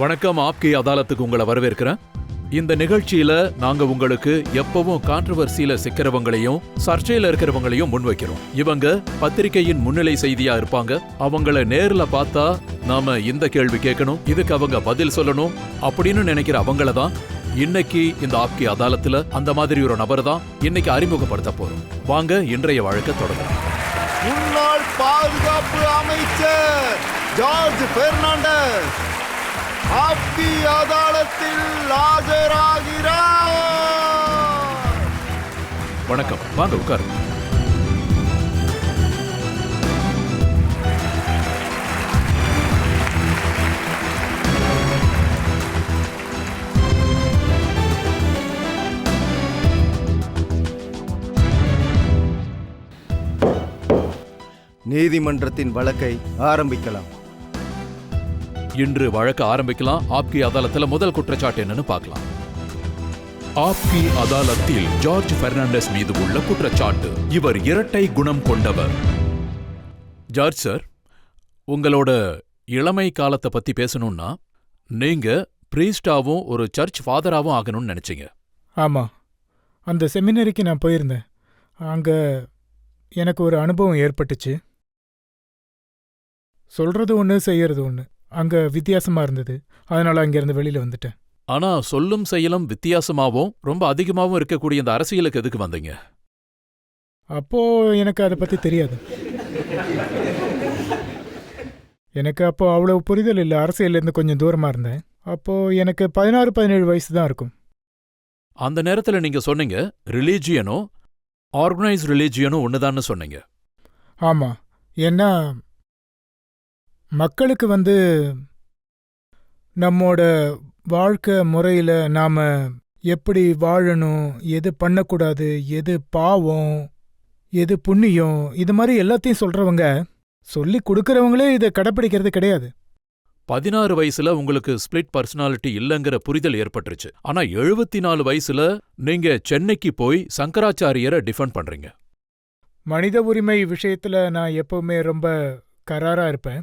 வணக்கம். ஆப்கி அதாலத்துக்கு உங்களை வரவேற்கிறேன். இந்த நிகழ்ச்சியில நாங்க உங்களுக்கு எப்பவும் கான்ட்ரவர்சியில சிக்கிறவங்களையும் சர்ச்சையில இருக்கிறவங்களையும் முன்வைக்கிறோம். இவங்க பத்திரிகையின் முன்னிலை செய்தியா இருப்பாங்க. அவங்கள நேர்ல பார்த்தா நாம இந்த கேள்வி கேட்கணும், இதுக்கு அவங்க பதில் சொல்லணும் அப்படின்னு நினைக்கிற அவங்கள தான் இன்னைக்கு இந்த ஆப்கி அதாலத்துல அந்த மாதிரி ஒரு நபர் தான் இன்னைக்கு அறிமுகப்படுத்த போறோம். வாங்க இன்றைய வழக்க தொடங்கலாம். முன்னாள் பாதுகாப்பு அமைச்சர் ஜார்ஜ் பெர்னாண்டஸ் ஆப்கி அதாலத்தில் ஆஜராகிறார். வணக்கம், வாங்க உட்காருங்க. நீதிமன்றத்தின் வழக்கை ஆரம்பிக்கலாம். இன்று வழக்கு ஆரம்பிக்கலாம். ஆப்கி அதாலத்துல முதல் குற்றச்சாட்டு என்னன்னு பார்க்கலாம். ஆப்கி அதாலத்தில் ஜார்ஜ் பெர்னாண்டஸ் மீது உள்ள குற்றச்சாட்டு, இவர் இரட்டை குணம் கொண்டவர். ஜார்ஜ் சார், உங்களோட இளமை காலத்தை பத்தி பேசணும்னா நீங்க பிரீஸ்டாவும் ஒரு சர்ச் ஃபாதராவும் ஆகணும்னு நினைச்சீங்க. ஆமா, அந்த செமினரிக்கு நான் போயிருந்தேன். அங்க எனக்கு ஒரு அனுபவம் ஏற்பட்டுச்சு. சொல்றது ஒன்று, செய்யறது ஒன்று. அங்க வித்தியாசமா இருந்தது. அதனால அங்கிருந்து வெளியில வந்துட்டேன். ஆனா சொல்லும் செயலும் வித்தியாசமாவும் ரொம்ப அதிகமாவும் இருக்கக்கூடிய இந்த அரசியலுக்கு எதுக்கு வந்தீங்க? அப்போ எனக்கு அதை பத்தி தெரியாது. எனக்கு அப்போ அவ்வளவு புரிதல் இல்லை. அரசியல்லேருந்து கொஞ்சம் தூரமா இருந்தேன். அப்போ எனக்கு 16-17 வயசு தான் இருக்கும். அந்த நேரத்துல நீங்க சொன்னீங்க ரிலீஜியனும் ஆர்கனைஸ் ரிலீஜியனும் ஒண்ணுதான்னு சொன்னீங்க. ஆமா, ஏன்னா மக்களுக்கு நம்மோட வாழ்க்கை முறையில் நாம் எப்படி வாழணும், எது பண்ணக்கூடாது, எது பாவம், எது புண்ணியம், இது மாதிரி எல்லாத்தையும் சொல்கிறவங்க சொல்லி கொடுக்கறவங்களே இதை கடைப்பிடிக்கிறது கிடையாது. 16 வயசுல உங்களுக்கு ஸ்பிளிட் பர்சனாலிட்டி இல்லைங்கிற புரிதல் ஏற்பட்டுருச்சு. ஆனா 74 வயசுல நீங்க சென்னைக்கு போய் சங்கராச்சாரியரை டிஃபெண்ட் பண்றீங்க. மனித உரிமை விஷயத்தில் நான் எப்பவுமே ரொம்ப கராரா இருப்பேன்.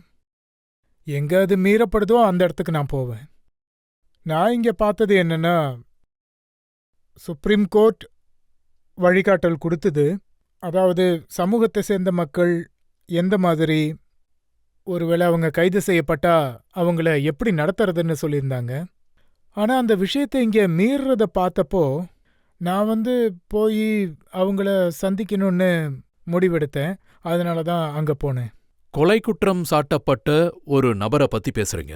எங்க அது மீறப்படுதோ அந்த இடத்துக்கு நான் போவேன். நான் இங்க பார்த்தது என்னன்னா, சுப்ரீம் கோர்ட் வழிகாட்டல் கொடுத்தது. அதாவது சமூகத்தை சேர்ந்த மக்கள் எந்த மாதிரி, ஒருவேளை அவங்க கைது செய்யப்பட்டா அவங்கள எப்படி நடத்துறதுன்னு சொல்லியிருந்தாங்க. ஆனா அந்த விஷயத்தை இங்க மீறுறத பார்த்தப்போ நான் போய் அவங்கள சந்திக்கணும்னு முடிவெடுத்தேன். அதனால தான் அங்க போனேன். கொலை குற்றம் சாட்டப்பட்ட ஒரு நபரை பத்தி பேசுறீங்க.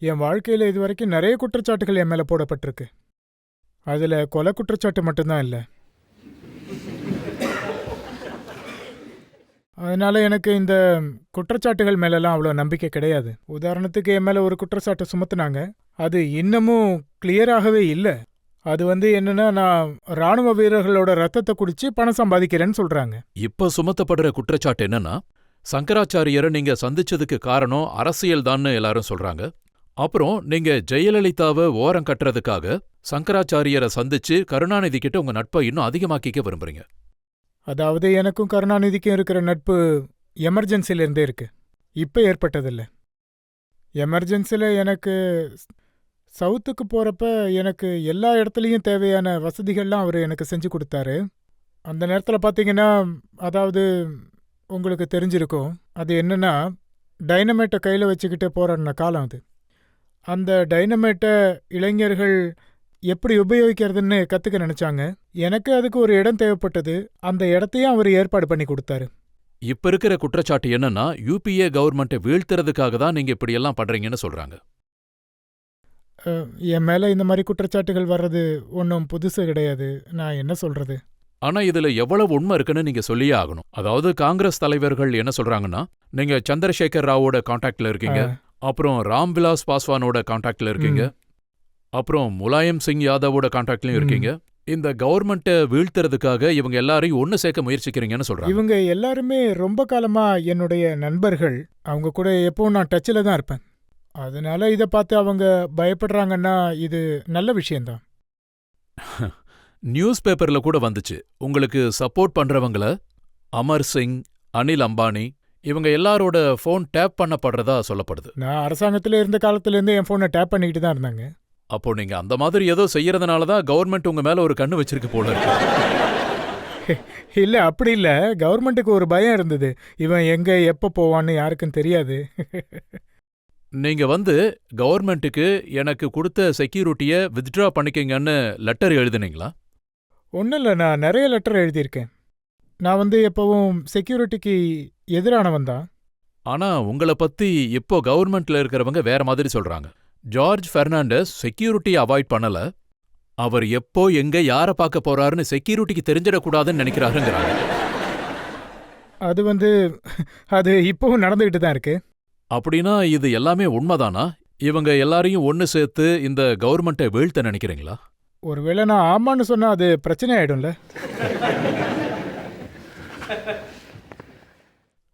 என் வாழ்க்கையில் இதுவரைக்கும் நிறைய குற்றச்சாட்டுகள் என் மேல போடப்பட்டிருக்கு. அதுல கொலை குற்றச்சாட்டு மட்டும்தான் இல்லை. அதனால எனக்கு இந்த குற்றச்சாட்டுகள் மேலெல்லாம் அவ்வளோ நம்பிக்கை கிடையாது. உதாரணத்துக்கு என் மேல ஒரு குற்றச்சாட்டு சுமத்துனாங்க. அது இன்னமும் கிளியராகவே இல்லை. அது என்னன்னா, நான் ராணுவ வீரர்களோட ரத்தத்தை குடிச்சு பணம் சம்பாதிக்கிறேன்னு சொல்றாங்க. இப்ப சுமத்தப்படுற குற்றச்சாட்டு என்னன்னா, சங்கராச்சாரியரை நீங்க சந்திச்சதுக்கு காரணம் அரசியல் தான்னு எல்லாரும் சொல்றாங்க. அப்புறம் நீங்க ஜெயலலிதாவை ஓரம் கட்டுறதுக்காக சங்கராச்சாரியரை சந்திச்சு கருணாநிதி கிட்ட உங்க நட்பை இன்னும் அதிகமாக்கிக்க விரும்புறீங்க. அதாவது எனக்கும் கருணாநிதிக்கும் இருக்கிற நட்பு எமர்ஜென்சிலிருந்தே இருக்கு, இப்ப ஏற்பட்டதில்லை. எமர்ஜென்சில எனக்கு சவுத்துக்கு போகிறப்ப எனக்கு எல்லா இடத்துலையும் தேவையான வசதிகள்லாம் அவர் எனக்கு செஞ்சு கொடுத்தாரு. அந்த நேரத்தில் பார்த்தீங்கன்னா, அதாவது உங்களுக்கு தெரிஞ்சிருக்கும், அது என்னன்னா, டைனமேட்டை கையில் வச்சுக்கிட்டு போராடின காலம் அது. அந்த டைனமேட்டை இளைஞர்கள் எப்படி உபயோகிக்கிறதுன்னு கற்றுக்க நினச்சாங்க. எனக்கு அதுக்கு ஒரு இடம் தேவைப்பட்டது. அந்த இடத்தையும் அவர் ஏற்பாடு பண்ணி கொடுத்தாரு. இப்ப இருக்கிற குற்றச்சாட்டு என்னன்னா, யூபிஏ கவர்மெண்ட்டை வீழ்த்துறதுக்காக தான் நீங்க இப்படியெல்லாம் பண்றீங்கன்னு சொல்றாங்க. என் மேலே இந்த மாதிரி குற்றச்சாட்டுகள் வர்றது ஒன்றும் புதுசு கிடையாது. நான் என்ன சொல்றது? ஆனா இதுல எவ்வளவு உண்மை இருக்குன்னு நீங்க சொல்லியே ஆகணும். அதாவது காங்கிரஸ் தலைவர்கள் என்ன சொல்றாங்கன்னா, நீங்க சந்திரசேகர் ராவோட கான்டாக்ட்ல இருக்கீங்க, அப்புறம் ராம்விலாஸ் பாஸ்வானோட கான்டாக்ட்ல இருக்கீங்க, அப்புறம் முலாயம் சிங் யாதவோட கான்டாக்ட்லயும் இருக்கீங்க. இந்த கவர்மெண்ட்டை வீழ்த்துறதுக்காக இவங்க எல்லாரையும் ஒன்னு சேர்க்க முயற்சிக்கிறீங்கன்னு சொல்றாங்க. இவங்க எல்லாருமே ரொம்ப காலமா என்னுடைய நண்பர்கள். அவங்க கூட எப்பவும் நான் டச்சில் தான் இருப்பேன். அதனால இதை பார்த்து அவங்க பயப்படுறாங்கன்னா இது நல்ல விஷயம்தான். நியூஸ் பேப்பர்ல கூட வந்துச்சு, உங்களுக்கு சப்போர்ட் பண்றவங்கள அமர் சிங், அனில் அம்பானி இவங்க எல்லாரோட ஃபோன் டேப் பண்ணப்படுறதா சொல்லப்படுது. நான் அரசாங்கத்தில் இருந்த காலத்துலேருந்து என் ஃபோனை டேப் பண்ணிக்கிட்டு தான் இருந்தாங்க. அப்போ நீங்க அந்த மாதிரி ஏதோ செய்யறதுனால தான் கவர்மெண்ட் உங்க மேல ஒரு கண்ணு வச்சிருக்கு போல இருக்கு. இல்லை அப்படி இல்லை, கவர்மெண்ட்டுக்கு ஒரு பயம் இருந்தது. இவன் எங்கே எப்போ போவான்னு யாருக்கும் தெரியாது. நீங்க வந்து கவர்மெண்ட்டுக்கு எனக்கு கொடுத்த செக்யூரிட்டியை வித்ட்ரா பண்ணிக்கங்கன்னு லெட்டர் எழுதுனீங்களா? ஒன்றும் இல்லை, நான் நிறைய லெட்டர் எழுதியிருக்கேன். நான் வந்து எப்பவும் செக்யூரிட்டிக்கு எதிரானவன் தான். ஆனா உங்களை பத்தி இப்போ கவர்மெண்ட்ல இருக்கிறவங்க வேற மாதிரி சொல்றாங்க. ஜார்ஜ் பெர்னாண்டஸ் செக்யூரிட்டியை அவாய்ட் பண்ணல, அவர் எப்போ எங்க யார பார்க்க போறாருன்னு செக்யூரிட்டிக்கு தெரிஞ்சிடக்கூடாதுன்னு நினைக்கிறாருங்கிறாங்க. அது வந்து அது இப்பவும் நடந்துகிட்டு தான் இருக்கு. அப்படின்னா இது எல்லாமே உண்மைதானா? இவங்க எல்லாரையும் ஒன்னு சேர்த்து இந்த கவர்மெண்ட்டை வீழ்த்த நினைக்கிறீங்களா? ஒருவேளை நான் ஆமான்னு சொன்னா அது பிரச்சனை ஆயிடும்ல.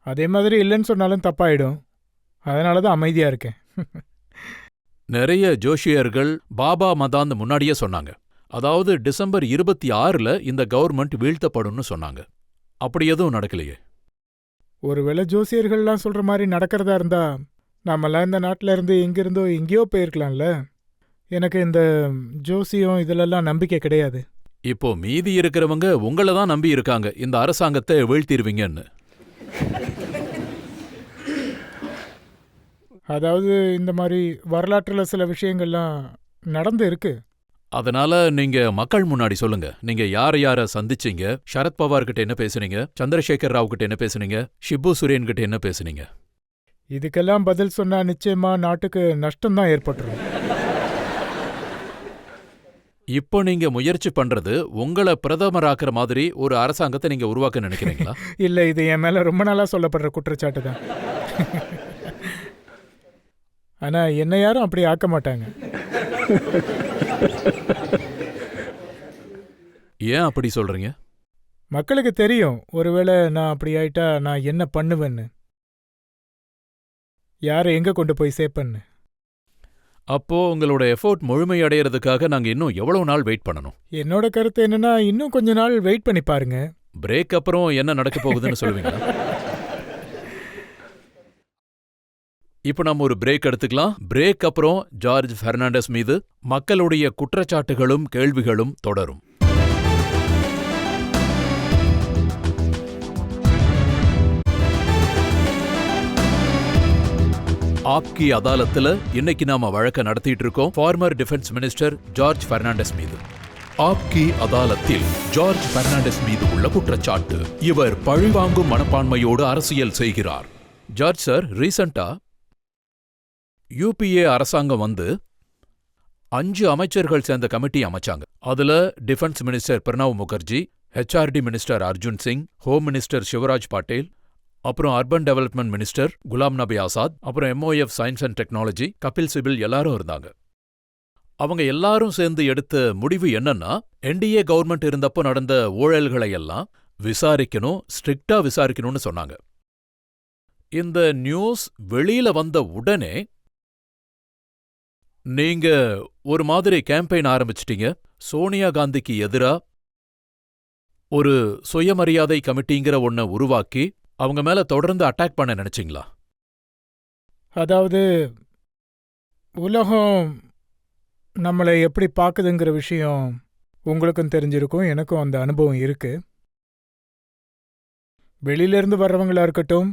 அதே மாதிரி இல்லைன்னு சொன்னாலும் தப்பாயிடும். அதனால தான் அமைதியா இருக்கேன். நிறைய ஜோஷியர்கள் பாபா மதாந்து முன்னாடியே சொன்னாங்க. அதாவது டிசம்பர் 26 இந்த கவர்மெண்ட் வீழ்த்தப்படும்னு சொன்னாங்க. அப்படி எதுவும் நடக்கலையே. ஒருவேளை ஜோசியர்கள்லாம் சொல்ற மாதிரி நடக்கிறதா இருந்தா நாமெல்லாம் இந்த நாட்டில இருந்து எங்கிருந்தோ எங்கேயோ போயிருக்கலாம்ல. எனக்கு இந்த ஜோசியம் இதிலெல்லாம் நம்பிக்கை கிடையாது. இப்போ மீதி இருக்கிறவங்க உங்களை தான் நம்பி இருக்காங்க, இந்த அரசாங்கத்தை வீழ்த்திடுவீங்கன்னு. அதாவது இந்த மாதிரி வரலாற்றில் சில விஷயங்கள்லாம் நடந்து இருக்கு. அதனால நீங்க மக்கள் முன்னாடி சொல்லுங்க, நீங்க யார சந்திச்சீங்க? சரத்பவார் கிட்ட என்ன பேசுனீங்க? சந்திரசேகர் ராவ் கிட்ட என்ன பேசுனீங்க? ஷிபு சுரேன் கிட்ட என்ன பேசுனீங்க? இதுக்கெல்லாம் பதில் சொன்னா நிச்சயமா நாட்டுக்கு நஷ்டம்தான் ஏற்பட்டுரும். இப்போ நீங்க முயற்சி பண்றது உங்களை பிரதமராக்குற மாதிரி ஒரு அரசாங்கத்தை நீங்க உருவாக்க நினைக்கிறீங்களா? இல்லை, இது என் மேல ரொம்ப நாளா சொல்லப்படுற குற்றச்சாட்டு தான். ஆனா என்ன யாரும் அப்படி ஆக்க மாட்டாங்க. ஏன் அப்படி சொல்றீங்க? மக்களுக்கு தெரியும், ஒருவேளை நான் அப்படி ஆயிட்டா நான் என்ன பண்ணுவேன்னு, யாரை எங்க கொண்டு போய் சேர்ப்பேன்னு. அப்போ உங்களோட எஃபோர்ட் முழுமையடைறதுக்காக நாங்க இன்னும் எவ்வளவு நாள் வெயிட் பண்ணணும்? என்னோட கருத்து என்னன்னா, இன்னும் கொஞ்ச நாள் வெயிட் பண்ணி பாருங்க. பிரேக் அப்புறம் என்ன நடக்க போகுதுன்னு சொல்லுவீங்களா? இப்போ நம்ம ஒரு பிரேக் எடுத்துக்கலாம். பிரேக் அப்புறம் ஜார்ஜ் பெர்னாண்டஸ் மீது மக்களுடைய குற்றச்சாட்டுகளும் கேள்விகளும் தொடரும். ஆப்கி அதாலத்துல இன்னைக்கு நாம வழக்க நடத்திட்டு இருக்கோம் former defence minister George Fernandes மீது. ஆப்கி அதாலத்தில் ஜார்ஜ் பெர்னாண்டஸ் மீது உள்ள குற்றச்சாட்டு, இவர் பழிவாங்கும் மனப்பான்மையோடு அரசியல் செய்கிறார். ஜார்ஜ் சார், ரீசெண்டா யூபிஏ அரசாங்கம் வந்து 5 அமைச்சர்கள் சேர்ந்த கமிட்டி அமைச்சாங்க. அதுல defence minister Pranab Mukherjee, HRD minister Arjun Singh, home minister Shivraj Patil, அப்புறம் urban development minister Ghulam Nabi Azad, அப்புறம் MOF science and technology Kapil Sibal எல்லாரும் இருந்தாங்க. அவங்க எல்லாரும் சேர்ந்து எடுத்த முடிவு என்னன்னா, NDA கவர்மெண்ட் இருந்தப்போ நடந்த ஊழல்களை எல்லாம் விசாரிக்கணும், ஸ்ட்ரிக்டா விசாரிக்கணும்னு சொன்னாங்க. இந்த நியூஸ் வெளியில வந்த உடனே நீங்க ஒரு மாதிரி கேம்பெயின் ஆரம்பிச்சிட்டீங்க. சோனியா காந்திக்கு எதிரா ஒரு சுயமரியாதை கமிட்டிங்கிற ஒன்ன உருவாக்கி அவங்க மேல தொடர்ந்து அட்டாக் பண்ண நினைச்சீங்களா? அதாவது உலகம் நம்மளை எப்படி பார்க்குதுங்கிற விஷயம் உங்களுக்கும் தெரிஞ்சிருக்கும், எனக்கும் அந்த அனுபவம் இருக்கு. வெளியிலேருந்து வர்றவங்களா இருக்கட்டும்,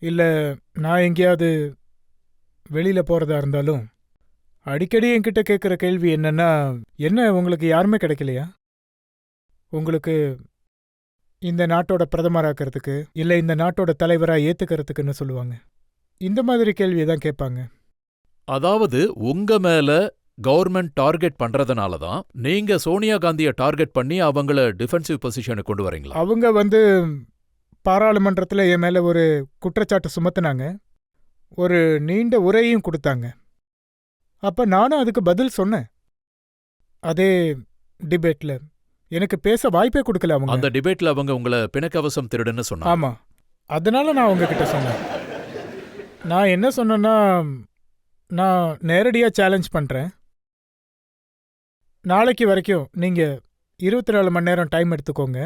இல்லை நான் எங்கேயாவது வெளியில் போகிறதா இருந்தாலும் அடிக்கடி என்கிட்ட கேட்குற கேள்வி என்னன்னா, என்ன உங்களுக்கு யாருமே கிடைக்கலையா? உங்களுக்கு இந்த நாட்டோட பிரதமராக்கிறதுக்கு, இல்லை இந்த நாட்டோட தலைவராக ஏற்றுக்கிறதுக்குன்னு சொல்லுவாங்க. இந்த மாதிரி கேள்வியை தான் கேட்பாங்க. அதாவது உங்க மேல கவர்மெண்ட் டார்கெட் பண்றதுனால தான் நீங்க சோனியா காந்தியை டார்கெட் பண்ணி அவங்கள டிஃபென்சிவ் பொசிஷனுக்கு கொண்டு வரீங்களா? அவங்க வந்து பாராளுமன்றத்தில் என் மேலே ஒரு குற்றச்சாட்டு சுமத்துனாங்க, ஒரு நீண்ட உரையும் கொடுத்தாங்க. அப்ப நானும் அதுக்கு பதில் சொன்னேன். அதே டிபேட்ல எனக்கு பேச வாய்ப்பே கொடுக்கல அவங்க. அந்த டிபேட்ல அவங்க உங்களை பிணக்கவசம் திருடுன்னு சொன்னாங்க. ஆமா, அதனால நான் உங்ககிட்ட சொன்னேன். நான் என்ன சொன்னேன்னா, நான் நேரடியாக சேலஞ்ச் பண்றேன், நாளைக்கு வரைக்கும் நீங்க 24 மணி நேரம் டைம் எடுத்துக்கோங்க,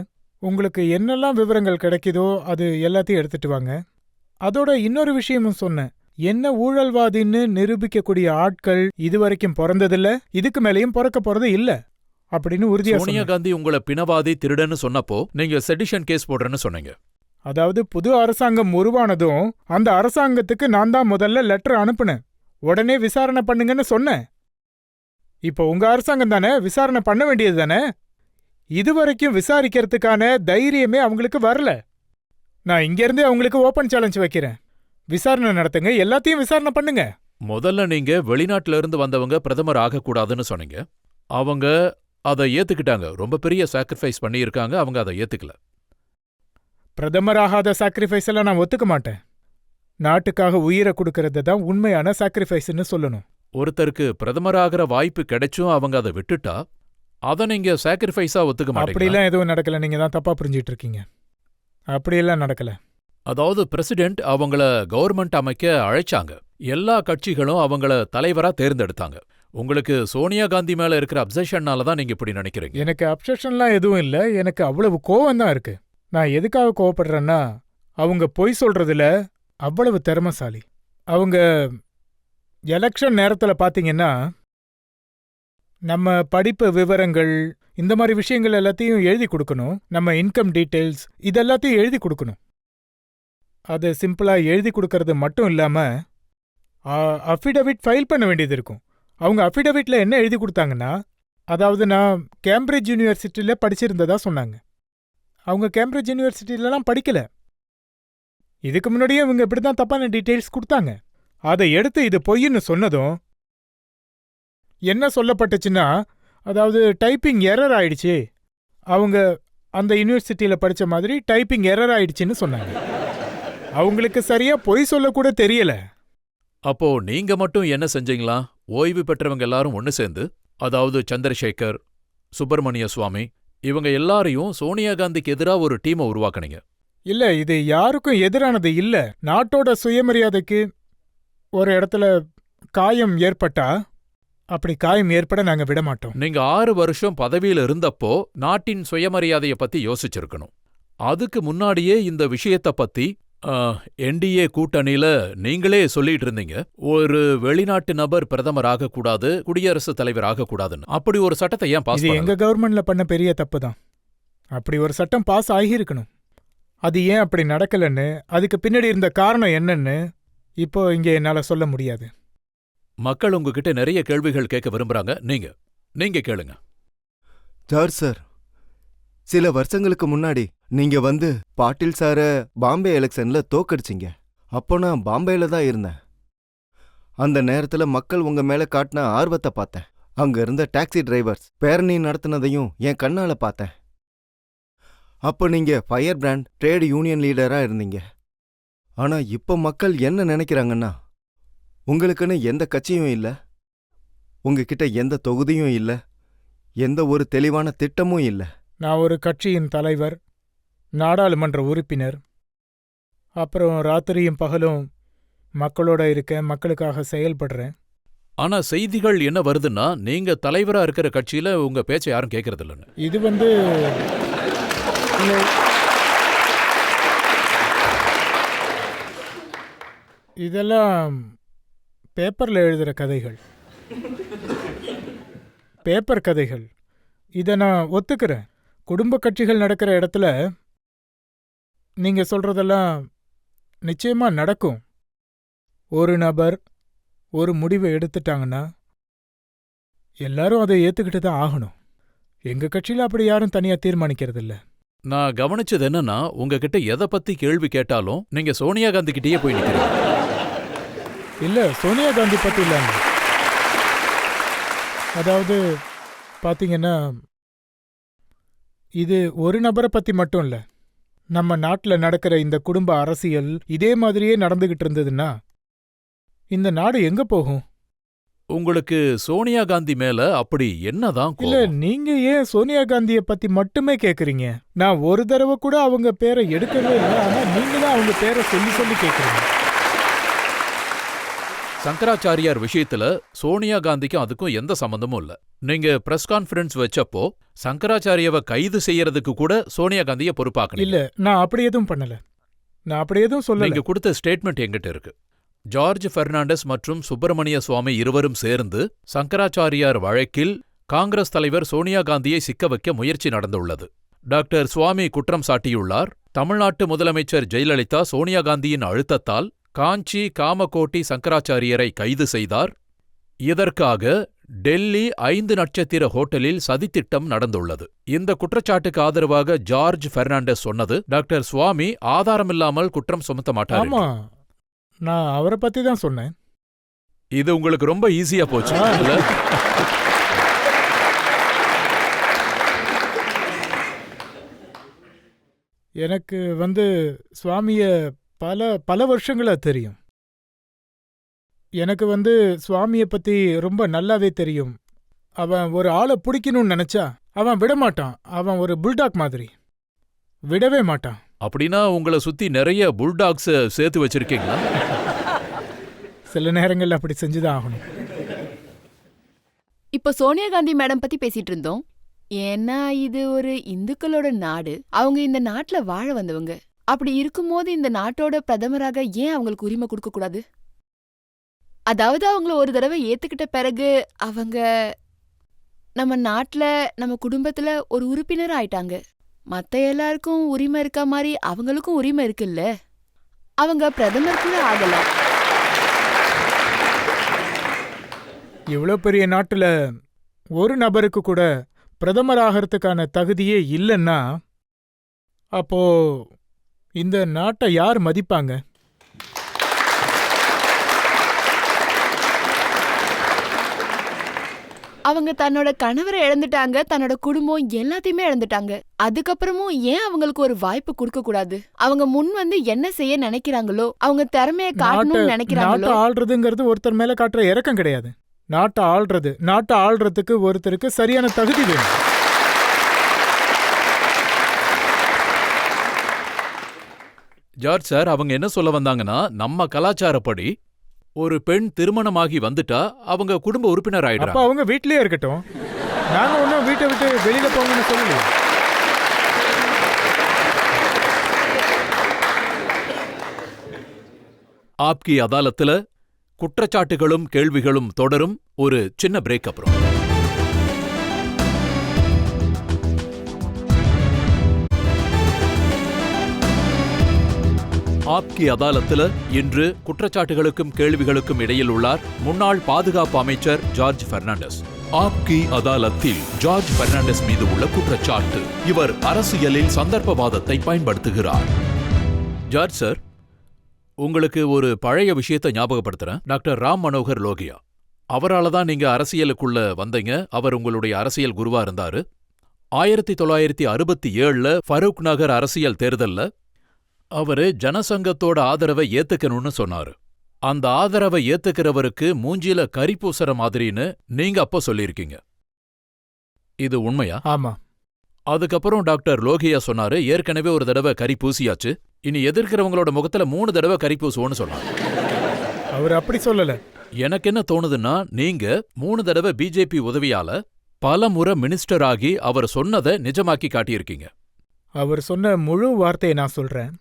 உங்களுக்கு என்னெல்லாம் விவரங்கள் கிடைக்குதோ அது எல்லாத்தையும் எடுத்துட்டு வாங்க. அதோட இன்னொரு விஷயமும் சொன்னேன். என்ன ஊழல்வாதின்னு நிரூபிக்கக்கூடிய ஆட்கள் இதுவரைக்கும் பிறந்ததில்ல, இதுக்கு மேலேயும் பிறக்க போறது இல்ல அப்படின்னு உறுதியா சோனியா சொன்னேன். காந்தி உங்களை பிணவாதி திருடன்னு சொன்னப்போ நீங்க செடிஷன் கேஸ் போடுறேன்னு சொன்னீங்க. அதாவது புது அரசாங்கம் உருவானதும் அந்த அரசாங்கத்துக்கு நான் தான் முதல்ல லெட்டர் அனுப்புனேன். உடனே விசாரணை பண்ணுங்கன்னு சொன்னேன். இப்போ உங்க அரசாங்கம் தானே, விசாரணை பண்ண வேண்டியது தானே. இதுவரைக்கும் விசாரிக்கிறதுக்கான தைரியமே அவங்களுக்கு வரல. நான் இங்கிருந்தே அவங்களுக்கு ஓபன் சேலஞ்ச் வைக்கிறேன். விசாரணை நடத்துங்க, எல்லாத்தையும் விசாரணை பண்ணுங்க. முதல்ல நீங்க வெளிநாட்டுல இருந்து வந்தவங்க பிரதமர் ஆகக்கூடாதுன்னு சொன்னீங்க. அவங்க அதை ஏத்துக்கிட்டாங்க. ரொம்ப பெரிய சாக்ரிஃபைஸ் பண்ணியிருக்காங்க, அவங்க அதை ஏத்துக்கல. பிரதமர் ஆகாத சாக்ரிஃபைஸ் எல்லாம் நான் ஒத்துக்க மாட்டேன். நாட்டுக்காக உயிரை கொடுக்கறது தான் உண்மையான சாக்ரிஃபைஸ்ன்னு சொல்லணும். ஒருத்தருக்கு பிரதமர் ஆகிற வாய்ப்பு கிடைச்சும் அவங்க அதை விட்டுட்டா அதை நீங்க சாக்ரிஃபைஸா ஒத்துக்க மாட்டீங்களா? அப்படிலாம் எதுவும் நடக்கல, நீங்க தான் தப்பா புரிஞ்சிட்டு இருக்கீங்க. அப்படியெல்லாம் நடக்கல. அதாவது பிரசிடென்ட் அவங்கள கவர்மெண்ட் அமைக்க அழைச்சாங்க. எல்லா கட்சிகளும் அவங்கள தலைவரா தேர்ந்தெடுத்தாங்க. உங்களுக்கு சோனியா காந்தி மேல இருக்கிற அப்சஷன்னால தான் நீங்க இப்படி நினைக்கிறீங்க. எனக்கு அப்சஷன்லாம் எதுவும் இல்ல, எனக்கு அவ்வளவு கோவம் தான் இருக்கு. நான் எதுக்காக கோவப்படுறேன்னா, அவங்க பொய் சொல்றதுல அவ்வளவு திறமசாலி. அவங்க எலெக்ஷன் நேரத்துல பாத்தீங்கன்னா, நம்ம படிப்பு விவரங்கள் இந்த மாதிரி விஷயங்கள் எல்லாத்தையும் எழுதி கொடுக்கணும். நம்ம இன்கம் டீட்டெயில்ஸ் இதெல்லாத்தையும் எழுதி கொடுக்கணும். அது சிம்பிளா எழுதி கொடுக்கறது மட்டும் இல்லாம அஃபிடவிட் ஃபைல் பண்ண வேண்டியது இருக்கும். அவங்க அஃபிடவிட்ல என்ன எழுதி கொடுத்தாங்கன்னா, அதாவது நான் கேம்பிரிட்ஜ் யூனிவர்சிட்டியில படிச்சிருந்ததா சொன்னாங்க. அவங்க கேம்பிரிட்ஜ் யூனிவர்சிட்டிலலாம் படிக்கல. இதுக்கு முன்னாடியே இவங்க இப்படிதான் தப்பான டீட்டெயில்ஸ் கொடுத்தாங்க. அதை எடுத்து இது பொய்ன்னு சொன்னதும் என்ன சொல்லப்பட்டுச்சுன்னா, அதாவது டைப்பிங் எரர் ஆயிடுச்சு, அவங்க அந்த யூனிவர்சிட்டியில படிச்ச மாதிரி டைப்பிங் எரர் ஆயிடுச்சுன்னு சொன்னாங்க. அவங்களுக்கு சரியா பொய் சொல்லக்கூட தெரியல. அப்போ நீங்க மட்டும் என்ன செஞ்சீங்களா? ஓய்வு பெற்றவங்க எல்லாரும் ஒன்னு சேர்ந்து, அதாவது சந்திரசேகர், சுப்பிரமணிய சுவாமி, இவங்க எல்லாரையும் சோனியா காந்திக்கு எதிரா ஒரு டீமை உருவாக்குனீங்க. இல்ல, இது யாருக்கும் எதிரானது இல்ல. நாட்டோட சுயமரியாதைக்கு ஒரு இடத்துல காயம் ஏற்பட்டா அப்படி காயம் ஏற்பட நாங்க விட மாட்டோம். நீங்க 6 வருஷம் பதவியில இருந்தப்போ நாட்டின் சுயமரியாதைய பத்தி யோசிச்சிருக்கணும். அதுக்கு முன்னாடியே இந்த விஷயத்த பத்தி என்டிஏ கூட்டணியில நீங்களே சொல்லிட்டு இருந்தீங்க. ஒரு வெளிநாட்டு நபர் பிரதமர் ஆகக்கூடாது, குடியரசுத் தலைவர் ஆகக்கூடாதுன்னு. அப்படி ஒரு சட்டத்தை ஏன் பாஸ் இது பண்ணல? எங்க கவர்மெண்ட்ல பண்ண பெரிய தப்பு தான். அப்படி ஒரு சட்டம் பாஸ் ஆகியிருக்கணும். அது ஏன் அப்படி நடக்கலன்னு, அதுக்கு பின்னாடி இருந்த காரணம் என்னன்னு இப்போ இங்க என்னால சொல்ல முடியாது. மக்கள் உங்ககிட்ட நிறைய கேள்விகள் கேட்க விரும்புறாங்க. நீங்க கேளுங்க. ஜார்ஜ் சார், சில வருஷங்களுக்கு முன்னாடி நீங்க வந்து பாட்டில் சார பாம்பே எலெக்ஷன்ல தோக்கடிச்சிங்க. அப்போ நான் பாம்பேல தான் இருந்தேன். அந்த நேரத்துல மக்கள் உங்க மேல காட்டின ஆர்வத்தை பார்த்தேன். அங்க இருந்த டாக்ஸி டிரைவர்ஸ் பேரணி நடத்தினதையும் என் கண்ணால பார்த்தேன். அப்போ நீங்க ஃபயர் பிராண்ட் ட்ரேட் யூனியன் லீடரா இருந்தீங்க. ஆனா இப்ப மக்கள் என்ன நினைக்கிறாங்கன்னா, உங்களுக்குன்னு எந்த கட்சியும் இல்ல, உங்ககிட்ட எந்த தொகுதியும் இல்ல, எந்த ஒரு தெளிவான திட்டமும் இல்ல. நான் ஒரு கட்சியின் தலைவர், நாடாளுமன்ற உறுப்பினர், அப்புறம் ராத்திரியும் பகலும் மக்களோட இருக்கேன், மக்களுக்காக செயல்படுறேன். ஆனா செய்திகள் என்ன வருதுன்னா, நீங்க தலைவரா இருக்கிற கட்சியில உங்க பேச்சை யாரும் கேட்கறது இல்லைன்னு. இது வந்து இதெல்லாம் பேப்பர்ல எழுதுற கதைகள், பேப்பர் கதைகள். இதை நான் ஒத்துக்கிறேன். குடும்ப கட்சிகள் நடக்கிற இடத்துல நீங்க சொல்றதெல்லாம் நிச்சயமா நடக்கும். ஒரு நபர் ஒரு முடிவை எடுத்துட்டாங்கன்னா எல்லாரும் அதை ஏத்துக்கிட்டு தான் ஆகணும். எங்க கட்சியில அப்படி யாரும் தனியா தீர்மானிக்கிறது இல்ல. நான் கவனிச்சது என்னன்னா, உங்ககிட்ட எதை பத்தி கேள்வி கேட்டாலும் நீங்க சோனியா காந்தி கிட்டயே போய் நிக்கிறீங்க. இல்ல, சோனியா காந்தி பத்தி இல்லாம, அதாவது பாத்தீங்கன்னா, இது ஒரு நபரை பத்தி மட்டும் இல்ல. நம்ம நாட்டுல நடக்கிற இந்த குடும்ப அரசியல் இதே மாதிரியே நடந்துகிட்டு இருந்ததுன்னா இந்த நாடு எங்க போகும்? உங்களுக்கு சோனியா காந்தி மேல அப்படி என்னதான் இல்ல, கோவம்? நீங்க ஏன் சோனியா காந்திய பத்தி மட்டுமே கேக்குறீங்க? நான் ஒரு தடவை கூட அவங்க பேரை எடுக்கவே இல்லை. ஆனா நீங்க தான் அவங்க பேரை சொல்லி சொல்லி கேக்குறீங்க. சங்கராச்சாரியார் விஷயத்துல சோனியா காந்திக்கும் அதுக்கும் எந்த சம்பந்தமும் இல்ல. நீங்க பிரஸ் கான்ஃபரன்ஸ் வச்சப்போ சங்கராச்சாரியாவை கைது செய்யறதுக்கு கூட சோனியா காந்திய பொறுப்பாக்கணும். இல்ல, நான் அப்படி எதுவும் பண்ணல. நான் அப்படி எதுவும் சொல்லல. நீங்க கொடுத்த ஸ்டேட்மெண்ட் எங்கிட்ட இருக்கு. ஜார்ஜ் பெர்னாண்டஸ் மற்றும் சுப்பிரமணிய சுவாமி இருவரும் சேர்ந்து சங்கராச்சாரியார் வழக்கில் காங்கிரஸ் தலைவர் சோனியா காந்தியை சிக்க வைக்க முயற்சி நடந்துள்ளது. டாக்டர் சுவாமி குற்றம் சாட்டியுள்ளார். தமிழ்நாட்டு முதலமைச்சர் ஜெயலலிதா சோனியா காந்தியின் அழுத்தத்தால் காஞ்சி காமகோட்டி சங்கராச்சாரியரை கைது செய்தார். இதற்காக டெல்லி 5 நட்சத்திர ஹோட்டலில் சதித்திட்டம் நடந்துள்ளது. இந்த குற்றச்சாட்டுக்கு ஆதரவாக ஜார்ஜ் பெர்னாண்டஸ் சொன்னது, டாக்டர் சுவாமி ஆதாரமில்லாமல் குற்றம் சுமத்த மாட்டார். ஆமா, நான் அவரை பத்தி தான் சொன்னேன். இது உங்களுக்கு ரொம்ப ஈஸியா போச்சு இல்ல? எனக்கு சுவாமிய பல வருஷங்களா தெரியும். எனக்கு சுவாமிய பத்தி ரொம்ப நல்லாவே தெரியும். அவன் ஒரு ஆளை பிடிக்கணும்னு நினைச்சா அவன் விடமாட்டான். அவன் ஒரு புல்டாக் மாதிரி, விடவே மாட்டான். அப்படின்னா உங்களை சுத்தி நிறைய புல்டாக்ஸ் சேர்த்து வச்சிருக்கீங்களா? சில நேரங்கள்ல அப்படி செஞ்சுதான் ஆகணும். இப்போ சோனியா காந்தி மேடம் பத்தி பேசிட்டு இருந்தோம். ஏன்னா இது ஒரு இந்துக்களோட நாடு, அவங்க இந்த நாட்டுல வாழ வந்தவங்க. அப்படி இருக்கும்போது இந்த நாட்டோட பிரதமராக ஏன் அவங்களுக்கு உரிமை கொடுக்க கூடாது? அதாவது அவங்கள ஒரு தடவை ஏத்துக்கிட்ட பிறகு அவங்க நம்ம நாட்டுல நம்ம குடும்பத்துல ஒரு உறுப்பினர் ஆயிட்டாங்க. மத்த எல்லாருக்கும் உரிமை இருக்க மாதிரி அவங்களுக்கும் உரிமை இருக்குல்ல. அவங்க பிரதமர் கூட ஆகலாம். இவ்வளோ பெரிய நாட்டுல ஒரு நபருக்கு கூட பிரதமர் ஆகிறதுக்கான தகுதியே இல்லைன்னா அப்போ இந்த நாட்டை யார் மதிப்பாங்க? அவங்க தன்னோட கணவரை இழந்துட்டாங்க, தன்னோட குடும்பம் எல்லாத்தையுமே இழந்துட்டாங்க. அதுக்கப்புறமும் ஏன் அவங்களுக்கு ஒரு வாய்ப்பு கொடுக்க கூடாது? அவங்க முன் என்ன செய்ய நினைக்கிறாங்களோ, அவங்க திறமைய காட்டணும்னு நினைக்கிறாங்களோ. நாட்டை ஆள்றதுங்கிறது ஒருத்தர் மேல காட்டுற இரக்கம் கிடையாது. நாட்டை ஆள்றதுக்கு ஒருத்தருக்கு சரியான தகுதி வேணும். ஜார்ஜ் சார், அவங்க என்ன சொல்ல வந்தாங்கன்னா, நம்ம கலாச்சாரப்படி ஒரு பெண் திருமணமாகி வந்துட்டா அவங்க குடும்ப உறுப்பினர் அப்ப ஆயிடுறாங்க. அவங்க வீட்லயே இருக்கட்டும். நாங்க ஒன்னும் வீட்டை விட்டு வெளியில போங்கன்னு சொல்லலையே. ஆப்கி அதாலத்துல குற்றச்சாட்டுகளும் கேள்விகளும் தொடரும். ஒரு சின்ன பிரேக் அப்புறம். ஆப்கி அதாலத்துல இன்று குற்றச்சாட்டுகளுக்கும் கேள்விகளுக்கும் இடையில் உள்ளார் முன்னாள் பாதுகாப்பு அமைச்சர் ஜார்ஜ் பெர்னாண்டஸ். ஆப்கி அதாலத்தில் ஜார்ஜ் பெர்னாண்டஸ் மீது உள்ள குற்றச்சாட்டு, இவர் அரசியலில் சந்தர்ப்பவாதத்தை பயன்படுத்துகிறார். ஜார்ஜ் சார், உங்களுக்கு ஒரு பழைய விஷயத்தை ஞாபகப்படுத்துறேன். டாக்டர் ராம் மனோகர் லோகியா, அவரால தான் நீங்க அரசியலுக்குள்ள வந்தீங்க. அவர் உங்களுடைய அரசியல் குருவா இருந்தாரு. 1967 ஃபரூக் நகர் அரசியல் தேர்தல்ல அவரு ஜனசங்கத்தோட ஆதரவை ஏத்துக்கணும்னு சொன்னாரு. அந்த ஆதரவை ஏத்துக்கிறவருக்கு மூஞ்சில கரி பூசற மாதிரின்னு நீங்க அப்போ சொல்லியிருக்கீங்க. இது உண்மையா? ஆமா. அதுக்கப்புறம் டாக்டர் லோகியா சொன்னாரு, ஏற்கனவே ஒரு தடவை கரி பூசியாச்சு, இனி எதிர்க்கிறவங்களோட முகத்துல 3 தடவை கரி பூசுவோன்னு சொன்னாரு. அவர் அப்படி சொல்லல. எனக்கு என்ன தோணுதுன்னா, நீங்க 3 தடவை பிஜேபி உதவியால பல முறை மினிஸ்டர் ஆகி அவர் சொன்னதை நிஜமாக்கி காட்டியிருக்கீங்க. அவர் சொன்ன முழு வார்த்தையை நான் சொல்றேன்.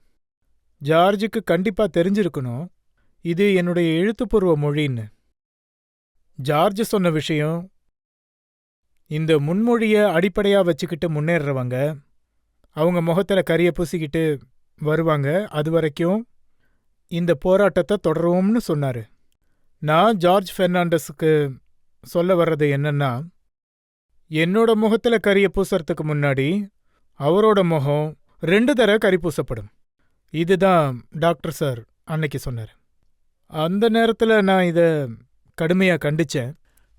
ஜார்ஜுக்கு கண்டிப்பா தெரிஞ்சிருக்கணும் இது என்னுடைய எழுத்துப்பூர்வ மொழின்னு. ஜார்ஜ் சொன்ன விஷயம், இந்த முன்மொழிய அடிப்படையா வச்சுக்கிட்டு முன்னேறவங்க அவங்க முகத்துல கரிய பூசிக்கிட்டு வருவாங்க. அது வரைக்கும் இந்த போராட்டத்தை தொடருவோம்னு சொன்னாரு. நான் ஜார்ஜ் பெர்னாண்டஸுக்கு சொல்ல வர்றது என்னன்னா, என்னோட முகத்துல கரிய பூசறதுக்கு முன்னாடி அவரோட முகம் 2 தடவை கரி பூசப்படும். இதுதான் டாக்டர் சார் அன்னைக்கு சொன்னார். அந்த நேரத்துல நான் இத கடுமையா கண்டிச்சேன்.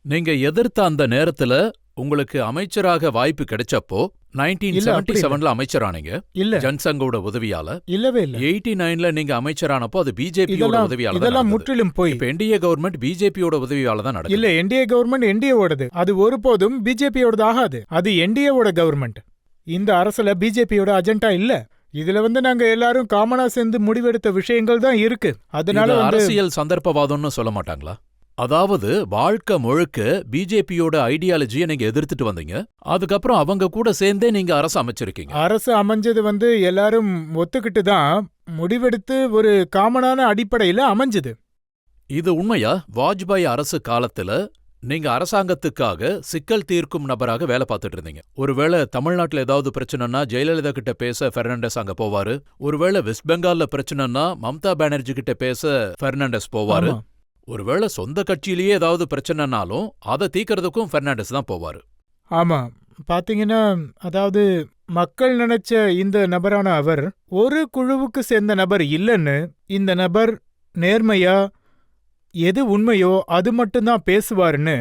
நீங்க எதிர்த்த அந்த நேரத்துல உங்களுக்கு அமைச்சராக வாய்ப்பு கிடைச்சப்போ 1977 அமைச்சரானீங்க. இல்ல, ஜன்சங்கோட உதவியால. இல்லவே இல்ல. 89 நீங்க அமைச்சரானப்போ அது பிஜேபியோட உதவியால. இதெல்லாம் முற்றிலும் போய். இப்ப என்டிஏ கவர்மெண்ட் பிஜேபியோட உதவியால தான் நடக்குது. இல்ல, என்டிஏ கவர்மெண்ட் என்டிஏவோடது. அது ஒருபோதும் பிஜேபியோடது ஆகாது. அது என்டிஏவோட கவர்மெண்ட். இந்த அரசுல பிஜேபியோட அஜெண்டா இல்ல. இதுல நாங்க எல்லாரும் காமனா சேர்ந்து முடிவெடுத்த விஷயங்கள் தான் இருக்கு. அதனால இது அரசியல் சந்தர்ப்பவாதம்னு சொல்ல மாட்டாங்களா? அதாவது வாழ்க்கை முழுக்க பிஜேபியோட ஐடியாலஜியை நீங்க எதிர்த்துட்டு வந்தீங்க, அதுக்கப்புறம் அவங்க கூட சேர்ந்தே நீங்க அரசு அமைச்சிருக்கீங்க. அரசு அமைஞ்சது எல்லாரும் ஒத்துக்கிட்டு தான் முடிவெடுத்து ஒரு காமனான அடிப்படையில அமைஞ்சது. இது உண்மையா? வாஜ்பாய் அரசு காலத்துல நீங்க அரசாங்கத்துக்காக சிக்கல் தீர்க்கும் நபராக வேலை பார்த்துட்டு இருந்தீங்க. ஒருவேளை தமிழ்நாட்டுல ஏதாவது பிரச்சனைனா ஜெயலலிதா கிட்ட பேச பெர்னாண்டஸ் அங்க போவாரு. ஒருவேளை வெஸ்ட் பெங்கால்ல பிரச்சனைனா மம்தா பானர்ஜி கிட்ட பேச பெர்னாண்டஸ் போவாரு. ஆமா. ஒருவேளை சொந்த கட்சியிலேயே ஏதாவது பிரச்சனைனாலும் அதை தீர்க்கறதுக்கும் பெர்னாண்டஸ் தான் போவாரு. ஆமா, பாத்தீங்கன்னா அதாவது மக்கள் நினைச்ச இந்த நபரான அவர் ஒரு குழுவுக்கு சேர்ந்த நபர் இல்லைன்னு, இந்த நபர் நேர்மையா எது உண்மையோ அது மட்டும்தான் பேசுவாருன்னு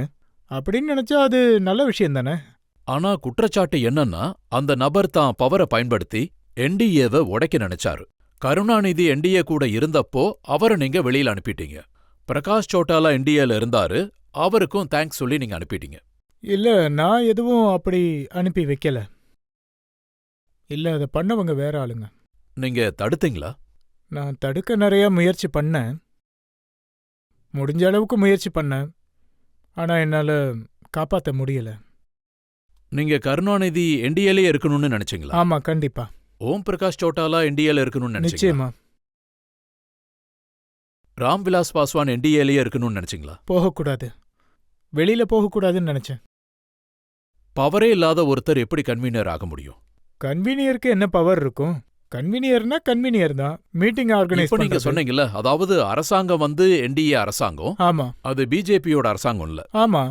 அப்படின்னு நினைச்சா அது நல்ல விஷயம் தானே. ஆனா குற்றச்சாட்டு என்னன்னா, அந்த நபர் தான் பவரை பயன்படுத்தி என்டிஏவை உடைக்க நினைச்சாரு. கருணாநிதி என்டிஏ கூட இருந்தப்போ அவரை நீங்க வெளியில அனுப்பிட்டீங்க. பிரகாஷ் சோட்டாலா என்டிஏல இருந்தாரு, அவருக்கும் தேங்க்ஸ் சொல்லி நீங்க அனுப்பிட்டீங்க. இல்ல, நான் எதுவும் அப்படி அனுப்பி வைக்கல. இல்ல, அதை பண்ணவங்க வேற ஆளுங்க. நீங்க தடுத்தீங்களா? நான் தடுக்க நிறைய முயற்சி பண்ணேன், முடிஞ்ச அளவுக்கு முயற்சி பண்ணேன். ஆனா என்னால காப்பாத்த முடியல. நீங்க கருணாநிதி என்டிஏலயே இருக்கணும்னு நினைச்சீங்களா? ஆமா, கண்டிப்பா, ஓம் பிரகாஷ் சோட்டாலா என்டிஏல இருக்கணும்னு நினைச்சீங்களா? நிச்சயமா. ராம்விலாஸ் பாஸ்வான் என்டிஏலயே இருக்கணும்னு நினைச்சீங்களா? போகக்கூடாது, வெளியில போகக்கூடாதுன்னு நினைச்சேன். பவரே இல்லாத ஒருத்தர் எப்படி கன்வீனர் ஆக முடியும்? கன்வீனியருக்கு என்ன பவர் இருக்கும்? கன்வீனியர்னா கன்வீனியர் தான். மீட்டிங் ஆர்கனைஸ் இப்ப நீங்க பண்றது. சொன்னீங்கல்ல, அதாவது அரசாங்கம் என்டிஏ அரசாங்கம், ஆமா அது பிஜேபியோட அரசாங்கம் இல்ல. ஆமா,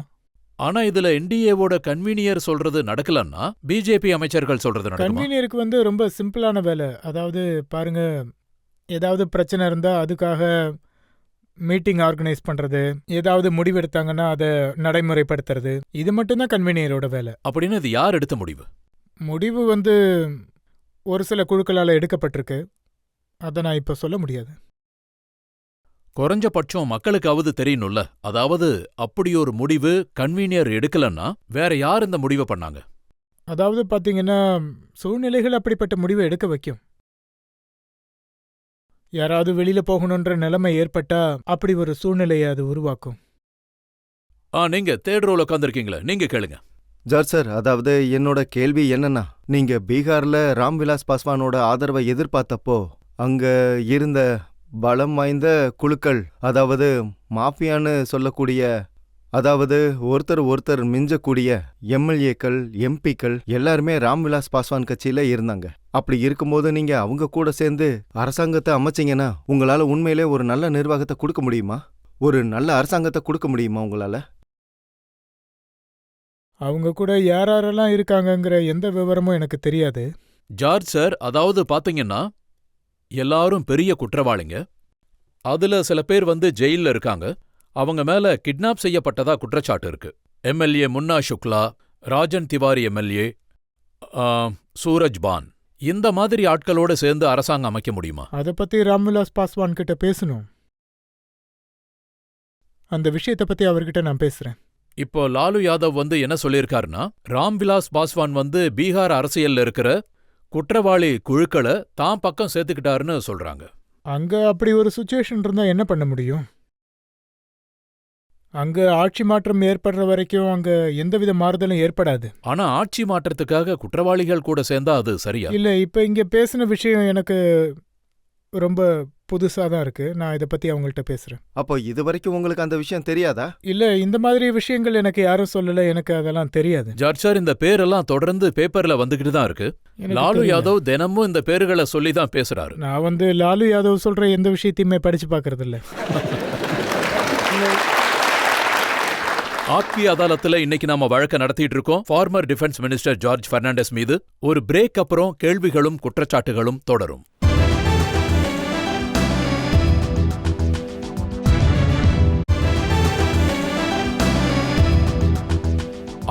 ஆனா இதுல என்டிஏவோட கன்வீனியர் சொல்றது நடக்கலன்னா பிஜேபி அமைச்சர்கள் சொல்றது நடக்குமா? கன்வீனியருக்கு ரொம்ப சிம்பிளான வேலை. அதாவது பாருங்க, ஏதாவது பிரச்சனை இருந்தா அதுக்காக மீட்டிங் ஆர்கனைஸ் பண்றது, ஏதாவது முடிவெடுத்தாங்கன்னா அதை நடைமுறைப்படுத்துறது, இது மட்டும்தான் கன்வீனியரோட வேலை. அப்படின்னு இது யார் எடுத்த முடிவு? முடிவு ஒரு சில குழுக்களால் எடுக்கப்பட்டிருக்கு. அதை நான் இப்ப சொல்ல முடியாது. குறைஞ்சபட்சம் மக்களுக்காவது தெரியணும்ல. அதாவது அப்படி ஒரு முடிவு கன்வீனியர் எடுக்கலன்னா வேற யார் இந்த முடிவை பண்ணாங்க? அதாவது பாத்தீங்கன்னா, சூழ்நிலைகள் அப்படிப்பட்ட முடிவை எடுக்க வைக்கும். யாராவது வெளியில போகணுன்ற நிலைமை ஏற்பட்டா அப்படி ஒரு சூழ்நிலையை அது உருவாக்கும். நீங்க தேர்ட் ரோல உட்காந்துருக்கீங்களே, நீங்க கேளுங்க. ஜார்ஜ் சார், அதாவது என்னோட கேள்வி என்னன்னா, நீங்க பீகார்ல ராம்விலாஸ் பாஸ்வானோட ஆதரவை எதிர்பார்த்தப்போ அங்க இருந்த பலம் வாய்ந்த குழுக்கள், அதாவது மாஃபியான்னு சொல்லக்கூடிய, அதாவது ஒருத்தர் மிஞ்சக்கூடிய எம்எல்ஏக்கள், எம்பிக்கள் எல்லாருமே ராம்விலாஸ் பாஸ்வான் கட்சியில இருந்தாங்க. அப்படி இருக்கும்போது நீங்க அவங்க கூட சேர்ந்து அரசாங்கத்தை அமைச்சிங்கன்னா உங்களால உண்மையிலே ஒரு நல்ல நிர்வாகத்தை கொடுக்க முடியுமா? ஒரு நல்ல அரசாங்கத்தை கொடுக்க முடியுமா உங்களால? அவங்க கூட யாரெல்லாம் இருக்காங்கங்கிற எந்த விவரமும் எனக்கு தெரியாது. ஜார்ஜ் சார், அதாவது பாத்தீங்கன்னா எல்லாரும் பெரிய குற்றவாளிங்க. அதுல சில பேர் ஜெயில்ல இருக்காங்க. அவங்க மேல கிட்னாப் செய்யப்பட்டதா குற்றச்சாட்டு இருக்கு. எம்எல்ஏ முன்னா சுக்லா, ராஜன் திவாரி எம்எல்ஏ, சூரஜ் பான், இந்த மாதிரி ஆட்களோட சேர்ந்து அரசாங்கம் அமைக்க முடியுமா? அதை பத்தி ராம்விலாஸ் பாஸ்வான் கிட்ட பேசணும். அந்த விஷயத்தை பத்தி அவர்கிட்ட நான் பேசுறேன். இப்போ லாலு யாதவ் என்ன சொல்லியிருக்காருன்னா, ராம்விலாஸ் பாஸ்வான் பீகார் அரசியல்ல இருக்கிற குற்றவாளி குழுக்களை தான் பக்கம் சேர்த்துக்கிட்டாருன்னு சொல்றாங்க. அங்க அப்படி ஒரு சுச்சுவேஷன் இருந்தா என்ன பண்ண முடியும்? அங்க ஆட்சி மாற்றம் ஏற்படுற வரைக்கும் அங்க எந்தவித மாறுதலும் ஏற்படாது. ஆனா ஆட்சி மாற்றத்துக்காக குற்றவாளிகள் கூட சேர்ந்தா அது சரியா? இல்ல, இப்ப இங்க பேசின விஷயம் எனக்கு ரொம்ப புதுசா தான் இருக்கு. நான் இதை பத்தி அவங்கள்ட்ட பேசுறேன். அப்போ இது வரைக்கும் உங்களுக்கு அந்த விஷயம் தெரியாதா? இல்ல, இந்த மாதிரி விஷயங்கள் எனக்கு யாரும் சொல்லல. எனக்கு அதெல்லாம் தெரியாது. ஜார்ஜ் சார், இந்த பேரெல்லாம் தொடர்ந்து பேப்பர்ல வந்துகிட்டு தான் இருக்கு. எனக்கு லாலு தெரியல. யாதவ் தினமும் இந்த பேர்களை சொல்லி தான் பேசுறாரு. நான் லாலு யாதவ் சொல்ற எந்த விஷயத்தையுமே படிச்சு பாக்குறது இல்ல. ஆப்கி அதாலத்துல இன்னைக்கு நாம வழக்க நடத்திட்டு இருக்கோம். Former defence minister George Fernandes மீது. ஒரு பிரேக் அப்புறம் கேள்விகளும் குற்றச்சாட்டுகளும் தொடரும்.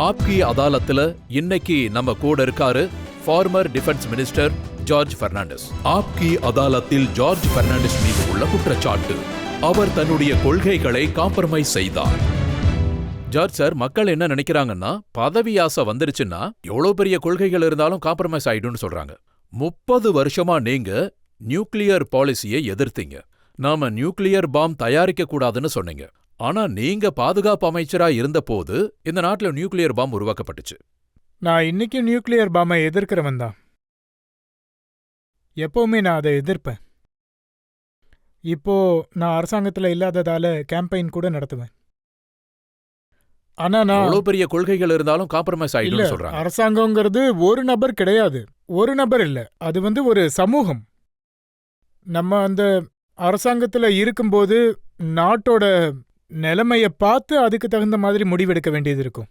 ஆப்கி அதாலத்துல இன்னைக்கு நம்ம கூட இருக்காரு former defence minister George Fernandes. ஆப்கி அதாலத்தில் ஜார்ஜ் பெர்னாண்டஸ் மீது உள்ள குற்றச்சாட்டு, அவர் தன்னுடைய கொள்கைகளை காம்ப்ரமைஸ் செய்தார். ஜார்ஜ் சார், மக்கள் என்ன நினைக்கிறாங்கன்னா, பதவி ஆசை வந்துருச்சுன்னா எவ்வளவு பெரிய கொள்கைகள் இருந்தாலும் காம்ப்ரமைஸ் ஆயிடும்னு சொல்றாங்க. 30 வருஷமா நீங்க நியூக்ளியர் பாலிசியை எதிர்த்தீங்க. நாம நியூக்ளியர் பாம் தயாரிக்க கூடாதுன்னு சொன்னீங்க. ஆனா நீங்க பாதுகாப்பு அமைச்சரா இருந்தபோது இந்த நாட்டுல நியூக்ளியர் பாம் உருவாக்கப்பட்டுச்சு. நான் இன்னைக்கு நியூக்ளியர் பாமை எதிர்க்கிறவன் தான். எப்பவுமே நான் அதை எதிர்ப்பேன். இப்போ நான் அரசாங்கத்துல இல்லாததால கேம்பெயின் கூட நடத்துவேன். ஆனா நான் எவ்வளவு பெரிய கொள்கைகள் இருந்தாலும் காம்ப்ரமைஸ் இல்ல, ஆயிடும்னு சொல்றாங்க. அரசாங்கங்கிறது ஒரு நபர் கிடையாது. ஒரு நபர் இல்ல, அது ஒரு சமூகம். நம்ம அந்த அரசாங்கத்துல இருக்கும்போது நாட்டோட நிலைமைய பார்த்து அதுக்கு தகுந்த மாதிரி முடிவெடுக்க வேண்டியது இருக்கும்.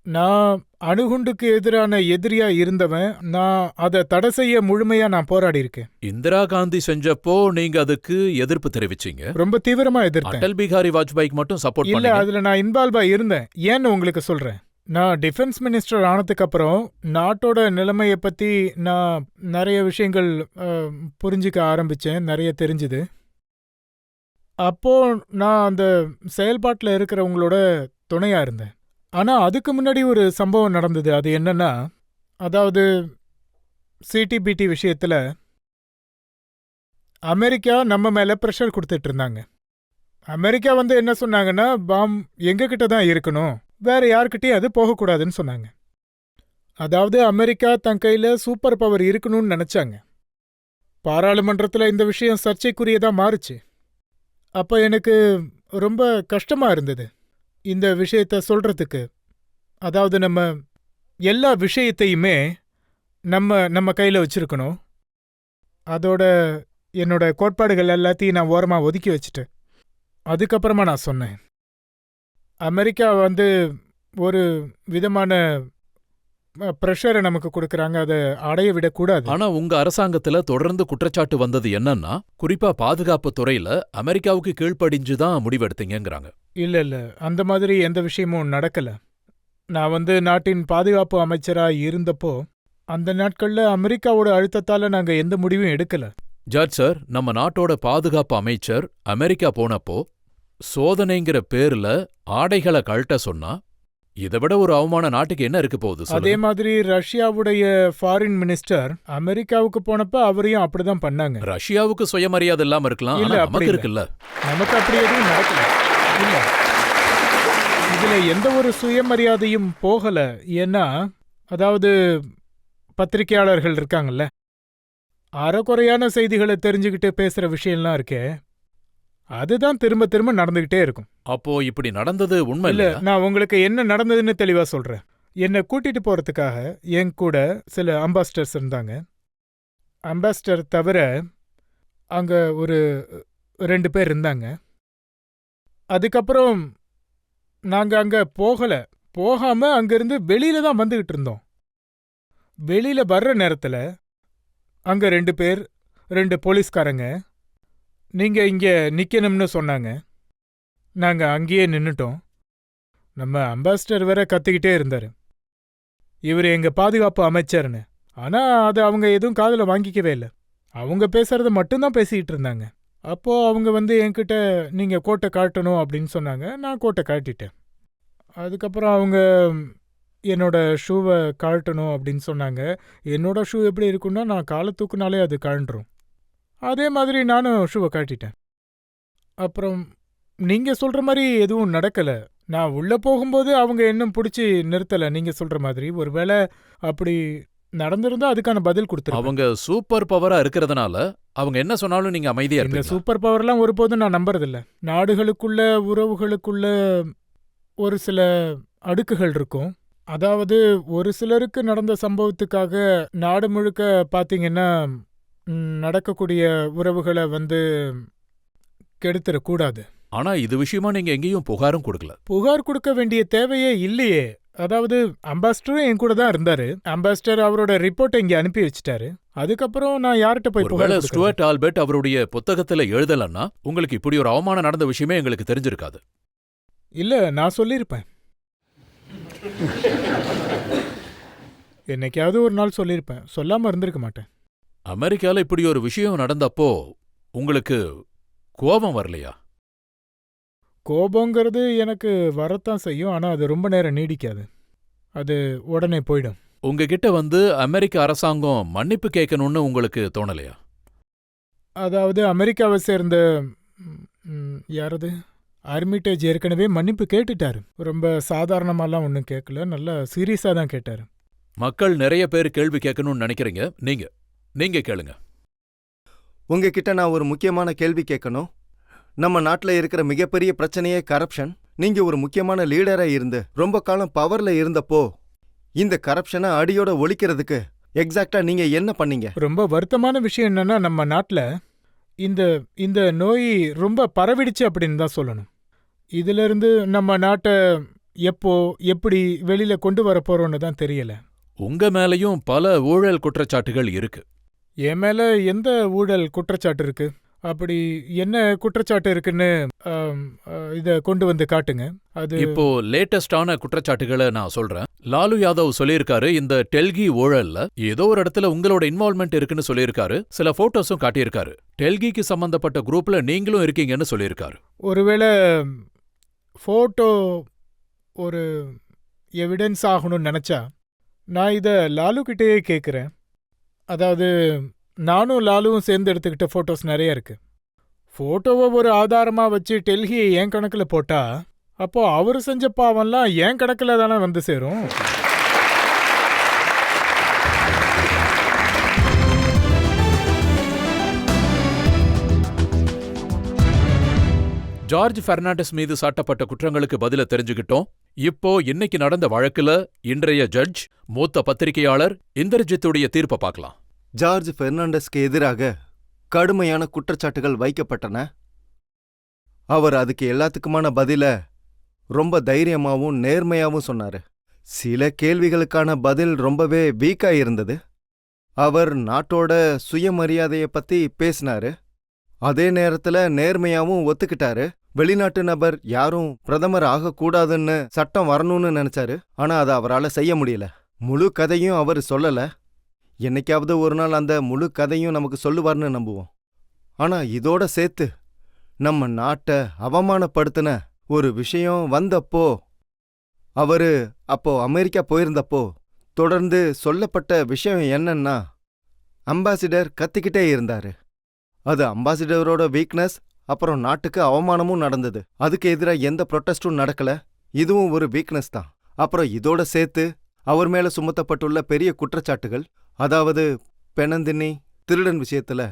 நான் அணுகுண்டுக்கு எதிரான எதிரியா இருந்தவன். நான் அதை தடை செய்ய முழுமையா நான் போராடி இருக்கேன். இந்திரா காந்தி செஞ்சப்போ நீங்க அதுக்கு எதிர்ப்பு தெரிவிச்சீங்க. ரொம்ப தீவிரமா எதிர்த்தேன். அடல் பிகாரி வாஜ்பாய்க்கு மட்டும் சப்போர்ட் இல்ல, பண்ணீங்க. அதுல நான் இன்வால்வா இருந்தேன். ஏன்னு உங்களுக்கு சொல்றேன். நான் டிஃபென்ஸ் மினிஸ்டர் ஆனதுக்கு அப்புறம் நாட்டோட நிலைமைய பத்தி நான் நிறைய விஷயங்கள் புரிஞ்சுக்க ஆரம்பிச்சேன். நிறைய தெரிஞ்சுது. அப்போ நான் அந்த செயல்பாட்டில் இருக்கிறவங்களோட துணையா இருந்தேன். ஆனா அதுக்கு முன்னாடி ஒரு சம்பவம் நடந்தது. அது என்னன்னா, அதாவது சிடிபிடி விஷயத்துல அமெரிக்கா நம்ம மேல ப்ரெஷர் கொடுத்துட்டு இருந்தாங்க. அமெரிக்கா என்ன சொன்னாங்கன்னா, பாம் எங்க கிட்ட தான் இருக்கணும், வேற யார்கிட்டயும் அது போகக்கூடாதுன்னு சொன்னாங்க. அதாவது அமெரிக்கா தன் கையில சூப்பர் பவர் இருக்கணும்னு நினைச்சாங்க. பாராளுமன்றத்துல இந்த விஷயம் சர்ச்சைக்குரியதா மாறுச்சு. அப்ப எனக்கு ரொம்ப கஷ்டமா இருந்தது இந்த விஷயத்த சொல்றதுக்கு. அதாவது நம்ம எல்லா விஷயத்தையுமே நம்ம கையில வச்சிருக்கணும். அதோட என்னோட கோட்பாடுகள் எல்லாத்தையும் நான் ஓரமா ஒதுக்கி வச்சுட்டேன். அதுக்கப்புறமா நான் சொன்னேன், அமெரிக்கா ஒரு விதமான ப்ரெஷரை நமக்கு கொடுக்கறாங்க, அதை அடைய விடக்கூடாது. ஆனா உங்க அரசாங்கத்துல தொடர்ந்து குற்றச்சாட்டு வந்தது என்னன்னா, குறிப்பா பாதுகாப்பு துறையில அமெரிக்காவுக்கு கீழ்ப்படிஞ்சுதான் முடிவெடுத்தீங்கங்கறாங்க. இல்ல, அந்த மாதிரி எந்த விஷயமும் நடக்கல. நான் நாட்டின் பாதுகாப்பு அமைச்சரா இருந்தப்போ அந்த நாட்கள்ல அமெரிக்காவோட அழுத்தத்தால நாங்க எந்த முடிவும் எடுக்கல. ஜார்ஜ் சார், நம்ம நாட்டோட பாதுகாப்பு அமைச்சர் அமெரிக்கா போனப்போ சோதனைங்கிற பேர்ல ஆடைகளை கழட்ட சொன்னா, இதை விட ஒரு அவமான நாட்டுக்கு என்ன இருக்க போகுது அதே சொல்லுங்க. மாதிரி ரஷ்யாவுடைய ஃபாரின் மினிஸ்டர் அமெரிக்காவுக்கு போனப்ப அவரையும் அப்படிதான் பண்ணாங்க. ரஷ்யாவுக்கு சுயமரியாதை இல்லாம இருக்கலாம், இல்ல, ஆனா அப்படி நமக்கு இல்ல. இருக்குல்ல. நமக்கு அப்படி எதுவும் நடக்கல. இல்ல, இதுல எந்த ஒரு சுயமரியாதையும் போகல. ஏன்னா, அதாவது பத்திரிகையாளர்கள் இருக்காங்கல்ல, அறகுறையான செய்திகளை தெரிஞ்சுக்கிட்டு பேசுற விஷயம்லாம் இருக்கே, அதுதான் திரும்ப திரும்ப நடந்துகிட்டே இருக்கும். அப்போ இப்படி நடந்தது உண்மை இல்ல, இல்லையா? நான் உங்களுக்கு என்ன நடந்ததுன்னு தெளிவா சொல்றேன். என்னை கூட்டிட்டு போறதுக்காக என் கூட சில அம்பாஸ்டர்ஸ் இருந்தாங்க. அம்பாஸ்டர் தவிர அங்க ஒரு 2 பேர் இருந்தாங்க. அதுக்கப்புறம் நாங்க அங்க போகாம அங்கிருந்து வெளியில தான் வந்துகிட்டு இருந்தோம். வெளியில வர்ற நேரத்துல அங்க 2 போலீஸ்காரங்க நீங்க இங்க நிக்கணும்னு சொன்னாங்க. நாங்க அங்கேயே நின்னுட்டோம். நம்ம அம்பாஸ்டர் வேற கத்திக்கிட்டே இருந்தாரு, இவர் எங்க பாதுகாப்பு அமைச்சர்னு. ஆனா அது அவங்க எதுவும் காதுல வாங்கிக்கவே இல்லை. அவங்க பேசுறத மட்டும்தான் பேசிக்கிட்டு இருந்தாங்க. அப்போ அவங்க என்கிட்ட நீங்க கோட்டை காட்டணும் அப்படின்னு சொன்னாங்க. நான் கோட்டை காட்டிட்டேன். அதுக்கப்புறம் அவங்க என்னோட ஷூவை கழட்டணும் அப்படின்னு சொன்னாங்க. என்னோட ஷூ எப்படி இருக்குன்னா, நான் காலை தூக்குனாலே அது கழண்டுரும். அதே மாதிரி நானும் ஷூவை காட்டிட்டேன். அப்புறம் நீங்க சொல்ற மாதிரி எதுவும் நடக்கல. நான் உள்ள போகும்போது அவங்க இன்னும் பிடிச்சி நிறுத்தல. நீங்க சொல்ற மாதிரி ஒருவேளை அப்படி நடந்திருந்தா அதுக்கான பதில் கொடுத்துருவேன். அவங்க சூப்பர் பவரா இருக்கிறதுனால அவங்க என்ன சொன்னாலும் நீங்க அமைதியா இந்த இருப்பீங்களா? சூப்பர் பவர்லாம் ஒருபோதும் நான் நம்புறதில்ல. நாடுகளுக்குள்ள உறவுகளுக்குள்ள ஒரு சில அடுக்குகள் இருக்கும். அதாவது ஒரு சிலருக்கு நடந்த சம்பவத்துக்காக நாடு முழுக்க பாத்தீங்கன்னா நடக்கக்கூடிய உறவுகளை கெடுத்துடக்கூடாது. ஆனா இது விஷயமா நீங்க எங்கேயும் புகாரும் கொடுக்கல. புகார் கொடுக்க வேண்டிய தேவையே இல்லையே. அதாவது அம்பாஸ்டரும் என் கூட தான் இருந்தாரு. அம்பாஸ்டர் அவரோட ரிப்போர்ட்டை இங்க அனுப்பி வச்சுட்டாரு. அதுக்கப்புறம் நான் யார்கிட்ட போய் புகார் ஒருவேளை கொடுக்கறது? ஸ்டுவர்ட் ஆல்பர்ட் அவருடைய புத்தகத்துல எழுதலன்னா உங்களுக்கு இப்படி ஒரு அவமானம் நடந்த விஷயமே எங்களுக்கு தெரிஞ்சிருக்காது. இல்ல, நான் சொல்லியிருப்பேன். என்னைக்காவது ஒரு நாள் சொல்லியிருப்பேன். சொல்லாம இருந்திருக்க மாட்டேன். அமெரிக்கால இப்படி ஒரு விஷயம் நடந்தப்போ உங்களுக்கு கோபம் வரலையா? கோபங்கிறது எனக்கு வரத்தான் செய்யும். ஆனா அது ரொம்ப நேரம் நீடிக்காது. அது உடனே போயிடும். உங்ககிட்ட வந்து அமெரிக்க அரசாங்கம் மன்னிப்பு கேட்கணும்னு உங்களுக்கு தோணலையா? அதாவது அமெரிக்காவை சேர்ந்த யாரது ஆர்மிட்டேஜ் ஏற்கனவே மன்னிப்பு கேட்டுட்டாரு. ரொம்ப சாதாரணமாலாம் ஒன்றும் கேட்கல, நல்லா சீரியஸாக தான் கேட்டாரு. மக்கள் நிறைய பேர் கேள்வி கேட்கணும்னு நினைக்கிறீங்க. நீங்க கேளுங்க. உங்ககிட்ட நான் ஒரு முக்கியமான கேள்வி கேட்கணும். நம்ம நாட்டில் இருக்கிற மிகப்பெரிய பிரச்சனையே கரப்ஷன். நீங்க ஒரு முக்கியமான லீடரா இருந்து ரொம்ப காலம் பவர்ல இருந்தப்போ இந்த கரப்ஷனை அடியோட ஒழிக்கிறதுக்கு எக்ஸாக்டா நீங்க என்ன பண்ணீங்க? ரொம்ப வருத்தமான விஷயம் என்னன்னா, நம்ம நாட்டில் இந்த இந்த நோய் ரொம்ப பரவிடுச்சு அப்படின்னு தான் சொல்லணும். இதிலிருந்து நம்ம நாட்டை எப்படி வெளியில கொண்டு வர போறோம்னு தான் தெரியல. உங்க மேலயும் பல ஊழல் குற்றச்சாட்டுகள் இருக்கு. என் மேல எந்த ஊழல் குற்றச்சாட்டு இருக்கு? அப்படி என்ன குற்றச்சாட்டு இருக்குன்னு இத கொண்டு வந்து காட்டுங்க. அது இப்போ லேட்டஸ்டான குற்றச்சாட்டுகளை நான் சொல்றேன். லாலு யாதவ் சொல்லியிருக்காரு, இந்த டெல்கி ஊழல்ல ஏதோ ஒரு இடத்துல உங்களோட இன்வால்வ்மெண்ட் இருக்குன்னு சொல்லியிருக்காரு. சில போட்டோஸும் காட்டியிருக்காரு. டெல்கிக்கு சம்பந்தப்பட்ட குரூப்ல நீங்களும் இருக்கீங்கன்னு சொல்லியிருக்காரு. ஒருவேளை போட்டோ ஒரு எவிடன்ஸ் ஆகணும்னு நினைச்சா நான் இத லாலு கிட்டேயே கேட்குறேன். அதாவது நானும் லாலுவும் சேர்ந்து எடுத்துக்கிட்ட ஃபோட்டோஸ் நிறைய இருக்கு. ஃபோட்டோவை ஒரு ஆதாரமாக வச்சு டெல்கியை என் கணக்கில் போட்டா அப்போ அவர் செஞ்ச பாவம்லாம் என் கணக்கில் தானே வந்து சேரும். ஜார்ஜ் பெர்னாண்டஸ் மீது சாட்டப்பட்ட குற்றங்களுக்கு பதில தெரிஞ்சுக்கிட்டோம். இப்போ இன்னைக்கு நடந்த வழக்குல இன்றைய ஜட்ஜ் மூத்த பத்திரிகையாளர் இந்திரஜித்துடைய தீர்ப்பை பார்க்கலாம். ஜார்ஜ் பெர்னாண்டஸ்க்கு எதிராக கடுமையான குற்றச்சாட்டுகள் வைக்கப்பட்டன. அவர் அதுக்கு எல்லாத்துக்குமான பதில ரொம்ப தைரியமாவும் நேர்மையாவும் சொன்னாரு. சில கேள்விகளுக்கான பதில் ரொம்பவே வீக்கா இருந்தது. அவர் நாட்டோட சுயமரியாதைய பத்தி பேசினாரு. அதே நேரத்துல நேர்மையாவும் ஒத்துக்கிட்டாரு. வெளிநாட்டு நபர் யாரும் பிரதமர் ஆகக்கூடாதுன்னு சட்டம் வரணும்னு நினைச்சாரு. ஆனா அதை அவரால செய்ய முடியல. முழு கதையும் அவர் சொல்லல. என்னைக்காவது ஒரு நாள் அந்த முழு கதையும் நமக்கு சொல்லுவார்னு நம்புவோம். ஆனா இதோட சேர்த்து நம்ம நாட்டை அவமானப்படுத்தின ஒரு விஷயம் வந்தப்போ, அவரு அப்போ அமெரிக்கா போயிருந்தப்போ தொடர்ந்து சொல்லப்பட்ட விஷயம் என்னன்னா, அம்பாசிடர் கத்திக்கிட்டே இருந்தாரு. அது அம்பாசிடரோட வீக்னஸ். அப்புறம் நாட்டுக்கு அவமானமும் நடந்தது. அதுக்கு எதிராக எந்த ப்ரொட்டஸ்டும் நடக்கல. இதுவும் ஒரு வீக்னஸ் தான். அப்புறம் இதோட சேர்த்து அவர் மேல சுமத்தப்பட்டுள்ள பெரிய குற்றச்சாட்டுகள், அதாவது பெனந்தினி திருடன் விஷயத்துல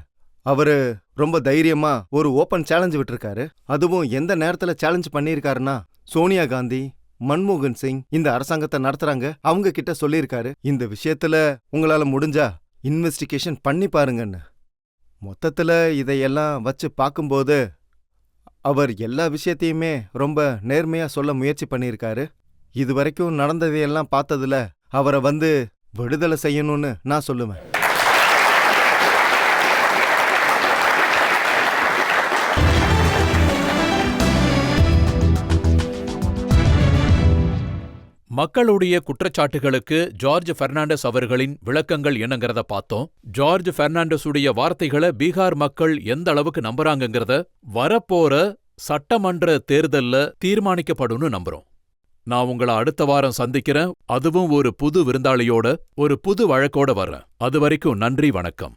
அவரு ரொம்ப தைரியமா ஒரு ஓப்பன் சேலஞ்ச் விட்டுருக்காரு. அதுவும் எந்த நேரத்துல சேலஞ்ச் பண்ணியிருக்காருன்னா, சோனியா காந்தி, மன்மோகன் சிங் இந்த அரசாங்கத்தை நடத்துறாங்க அவங்க கிட்ட சொல்லியிருக்காரு, இந்த விஷயத்துல உங்களால முடிஞ்சா இன்வெஸ்டிகேஷன் பண்ணி பாருங்கன்னு. மொத்தத்துல இதையெல்லாம் வச்சு பார்க்கும்போது அவர் எல்லா விஷயத்தையுமே ரொம்ப நேர்மையா சொல்ல முயற்சி பண்ணியிருக்காரு. இதுவரைக்கும் நடந்ததையெல்லாம் பார்த்ததுல அவரை விடுதலை செய்யணும்னு நான் சொல்லுவேன். மக்களுடைய குற்றச்சாட்டுகளுக்கு ஜார்ஜ் பெர்னாண்டஸ் அவர்களின் விளக்கங்கள் என்னங்கிறத பார்த்தோம். ஜார்ஜ் பெர்னாண்டஸுடைய வார்த்தைகளை பீகார் மக்கள் எந்த அளவுக்கு நம்புறாங்கங்கிறத வரப்போற சட்டமன்ற தேர்தல்ல தீர்மானிக்கப்படும்னு நம்புறோம். நான் உங்களை அடுத்த வாரம் சந்திக்கிறேன். அதுவும் ஒரு புது விருந்தாளியோட, ஒரு புது வழக்கோட வர்றேன். அது வரைக்கும் நன்றி, வணக்கம்.